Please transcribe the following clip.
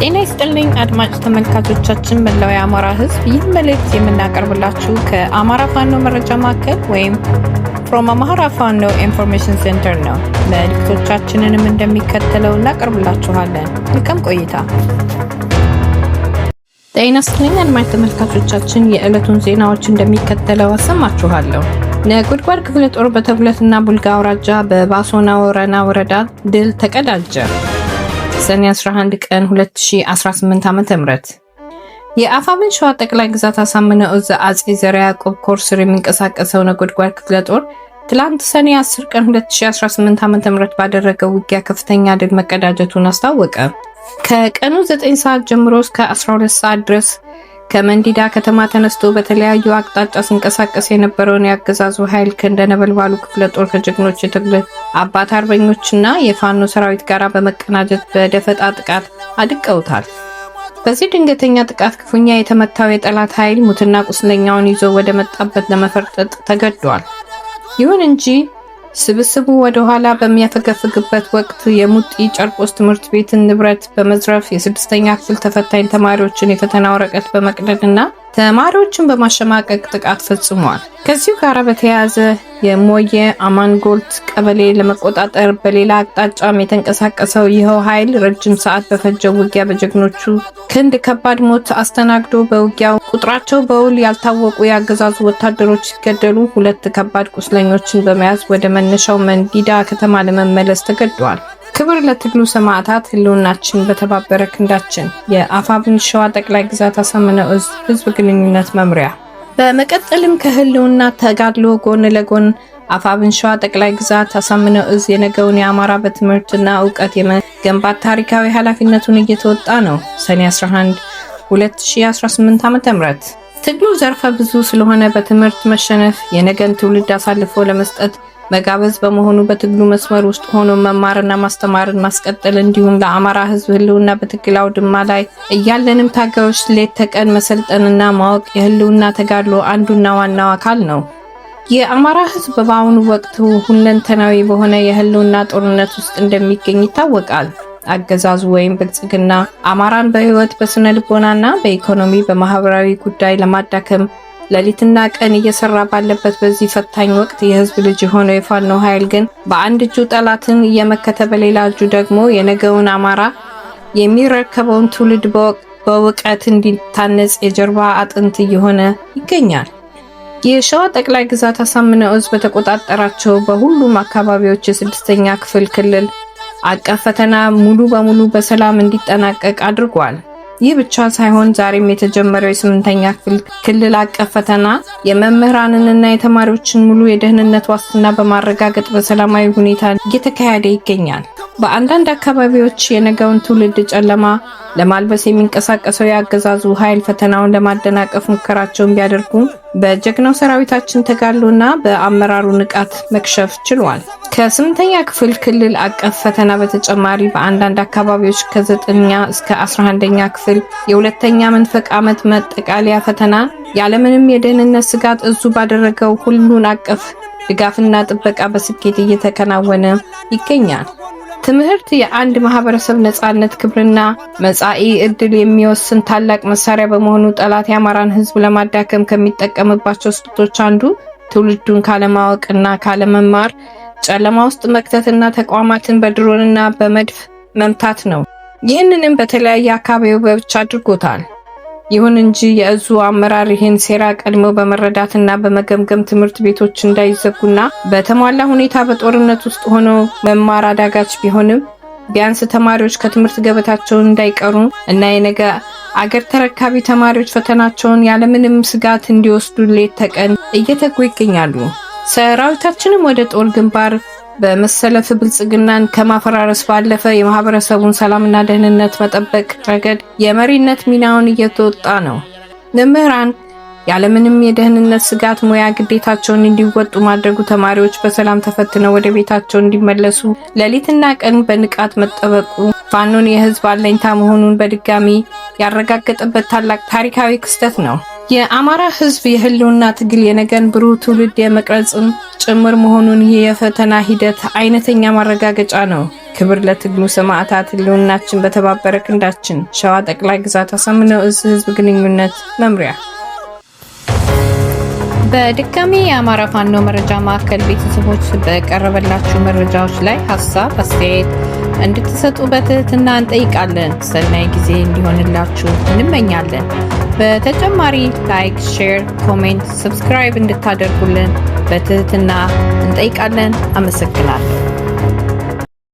ጤና ይስጥልኝ አድማጭ ተመልካቾቻችን መላው የአማራ ሕዝብ፣ ይህ መልእክት የምናቀርብላችሁ ከአማራ ፋኖ መረጃ ማዕከል ወይም from Amhara Fano Information Center ነው። መልእክቶቻችንንም እንደሚከተለው እናቀርብላችኋለን። መልካም ቆይታ። ጤና ይስጥልኝ አድማጭ ተመልካቾቻችን፣ የዕለቱን ዜናዎች እንደሚከተለው አሰማችኋለሁ። ነጎድጓድ ክፍለ ጦር በተጉለትና ቡልጋ አውራጃ በባሶና ወረና ወረዳ ድል ተቀዳጀ። ሰኔ 11 ቀን 2018 ዓ.ም የአፋብኃኝ ሸዋ ጠቅላይ ግዛት አሳምነው ዕዝ አጼ ዘርዓ ያዕቆብ ኮር ስር የሚንቀሳቀሰው ነጎድጓድ ክፍለ ጦር ትላንት ሰኔ 10 ቀን 2018 ዓ.ም ባደረገው ውጊያ ከፍተኛ ድል መቀዳጀቱን አስታወቀ። ከቀኑ 9 ሰዓት ጀምሮ እስከ 12 ሰዓት ድረስ ከመንዲዳ ከተማ ተነስቶ በተለያዩ አቅጣጫ ሲንቀሳቀስ የነበረውን ያገዛዙ ኃይል ከእንደነበልባሉ ክፍለ ጦር ከጀግኖች የትግል አባት አርበኞችና የፋኖ ሰራዊት ጋር በመቀናጀት በደፈጣ ጥቃት አድቀውታል። በዚህ ድንገተኛ ጥቃት ክፉኛ የተመታው የጠላት ኃይል ሙትና ቁስለኛውን ይዞ ወደ መጣበት ለመፈርጠጥ ተገዷል። ይሁን እንጂ ስብስቡ ወደ ኋላ በሚያፈገፍግበት ወቅት የሙጢ ጨርቆስ ትምህርት ቤትን ንብረት በመዝረፍ የስድስተኛ ክፍል ተፈታኝ ተማሪዎችን የፈተና ወረቀት በመቅደድና ተማሪዎችን በማሸማቀቅ ጥቃት ፈጽሟል። ከዚሁ ጋር በተያያዘ የሞየ አማንጎልት ቀበሌ ለመቆጣጠር በሌላ አቅጣጫም የተንቀሳቀሰው ይኸው ኃይል ረጅም ሰዓት በፈጀው ውጊያ በጀግኖቹ ክንድ ከባድ ሞት አስተናግዶ በውጊያው ቁጥራቸው በውል ያልታወቁ የአገዛዙ ወታደሮች ሲገደሉ 2 ከባድ ቁስለኞችን በመያዝ ወደ መነሻው መንዲዳ ከተማ ለመመለስ ተገዷል። ክብር ለትግሉ ሰማዕታት፣ ህልውናችን በተባበረ ክንዳችን። የአፋብኃኝ ሸዋ ጠቅላይ ግዛት አሳምነው ዕዝ ህዝብ ግንኙነት መምሪያ። በመቀጠልም ከህልውና ተጋድሎ ጎን ለጎን አፋብኃኝ ሸዋ ጠቅላይ ግዛት አሳምነው ዕዝ የነገውን የአማራ በትምህርትና ዕውቀት የመገንባት ታሪካዊ ኃላፊነቱን እየተወጣ ነው። ሰኔ 11 2018 ዓ.ም ትግሉ ዘርፈ ብዙ ስለሆነ በትምህርት መሸነፍ የነገን ትውልድ አሳልፎ ለመስጠት መጋበዝ በመሆኑ በትግሉ መስመር ውስጥ ሆኖ መማርና ማስተማርን ማስቀጠል እንዲሁም ለአማራ ህዝብ ህልውና በትግል አውድማ ላይ እያለንም ታጋዮች ሌት ተቀን መሰልጠንና ማወቅ የህልውና ተጋድሎ አንዱና ዋናው አካል ነው። የአማራ ህዝብ በአሁኑ ወቅት ሁለንተናዊ በሆነ የህልውና ጦርነት ውስጥ እንደሚገኝ ይታወቃል። አገዛዙ ወይም ብልጽግና አማራን በህይወት በስነ ልቦናና በኢኮኖሚ በማህበራዊ ጉዳይ ለማዳከም ሌሊትና ቀን እየሰራ ባለበት በዚህ ፈታኝ ወቅት የህዝብ ልጅ የሆነው የፋኖ ኃይል ግን በአንድ እጁ ጠላትን እየመከተ በሌላ እጁ ደግሞ የነገውን አማራ የሚረከበውን ትውልድ በእውቀት እንዲታነጽ የጀርባ አጥንት እየሆነ ይገኛል። የሸዋ ጠቅላይ ግዛት አሳምነው ዕዝ በተቆጣጠራቸው በሁሉም አካባቢዎች የስድስተኛ ክፍል ክልል አቀፍ ፈተና ሙሉ በሙሉ በሰላም እንዲጠናቀቅ አድርጓል። ይህ ብቻ ሳይሆን ዛሬም የተጀመረው የስምንተኛ ክፍል ክልል አቀፍ ፈተና የመምህራንንና የተማሪዎችን ሙሉ የደህንነት ዋስትና በማረጋገጥ በሰላማዊ ሁኔታ እየተካሄደ ይገኛል። በአንዳንድ አካባቢዎች የነገውን ትውልድ ጨለማ ለማልበስ የሚንቀሳቀሰው የአገዛዙ ኃይል ፈተናውን ለማደናቀፍ ሙከራቸውን ቢያደርጉም በጀግናው ሰራዊታችን ተጋድሎና በአመራሩ ንቃት መክሸፍ ችሏል። ከስምንተኛ ክፍል ክልል አቀፍ ፈተና በተጨማሪ በአንዳንድ አካባቢዎች ከ9ኛ እስከ 11ኛ ክፍል የሁለተኛ መንፈቅ ዓመት መጠቃለያ ፈተና ያለምንም የደህንነት ስጋት ዕዙ ባደረገው ሁሉን አቀፍ ድጋፍና ጥበቃ በስኬት እየተከናወነ ይገኛል። ትምህርት የአንድ ማህበረሰብ ነጻነት፣ ክብርና መጻኢ ዕድል የሚወስን ታላቅ መሳሪያ በመሆኑ ጠላት የአማራን ህዝብ ለማዳከም ከሚጠቀምባቸው ስልቶች አንዱ ትውልዱን ካለማወቅና ካለመማር ጨለማ ውስጥ መክተትና ተቋማትን በድሮንና በመድፍ መምታት ነው። ይህንንም በተለያየ አካባቢዎች አድርጎታል። ይሁን እንጂ የዕዙ አመራር ይህን ሴራ ቀድሞ በመረዳትና በመገምገም ትምህርት ቤቶች እንዳይዘጉና በተሟላ ሁኔታ በጦርነት ውስጥ ሆኖ መማር አዳጋች ቢሆንም ቢያንስ ተማሪዎች ከትምህርት ገበታቸው እንዳይቀሩ እና የነገ አገር ተረካቢ ተማሪዎች ፈተናቸውን ያለምንም ስጋት እንዲወስዱ ሌት ተቀን እየተጉ ይገኛሉ። ሰራዊታችንም ወደ ጦር ግንባር በመሰለፍ ብልጽግናን ከማፈራረስ ባለፈ የማህበረሰቡን ሰላምና ደህንነት መጠበቅ ረገድ የመሪነት ሚናውን እየተወጣ ነው። መምህራን ያለምንም የደህንነት ስጋት ሙያ ግዴታቸውን እንዲወጡ ማድረጉ ተማሪዎች በሰላም ተፈትነው ወደ ቤታቸው እንዲመለሱ ሌሊትና ቀን በንቃት መጠበቁ ፋኖን የህዝብ አለኝታ መሆኑን በድጋሚ ያረጋገጠበት ታላቅ ታሪካዊ ክስተት ነው። የአማራ ህዝብ የህልውና ትግል የነገን ብሩህ ትውልድ የመቅረጽም ጭምር መሆኑን ይህ የፈተና ሂደት አይነተኛ ማረጋገጫ ነው። ክብር ለትግሉ ሰማዕታት፣ ህልውናችን በተባበረ ክንዳችን። ሸዋ ጠቅላይ ግዛት አሳምነው እዝ ህዝብ ግንኙነት መምሪያ። በድጋሚ የአማራ ፋኖ መረጃ ማዕከል ቤተሰቦች በቀረበላችሁ መረጃዎች ላይ ሀሳብ አስተያየት እንድትሰጡ በትህትና እንጠይቃለን። ሰናይ ጊዜ እንዲሆንላችሁ እንመኛለን። በተጨማሪ ላይክ፣ ሼር፣ ኮሜንት፣ ሰብስክራይብ እንድታደርጉልን በትህትና እንጠይቃለን። አመሰግናለሁ።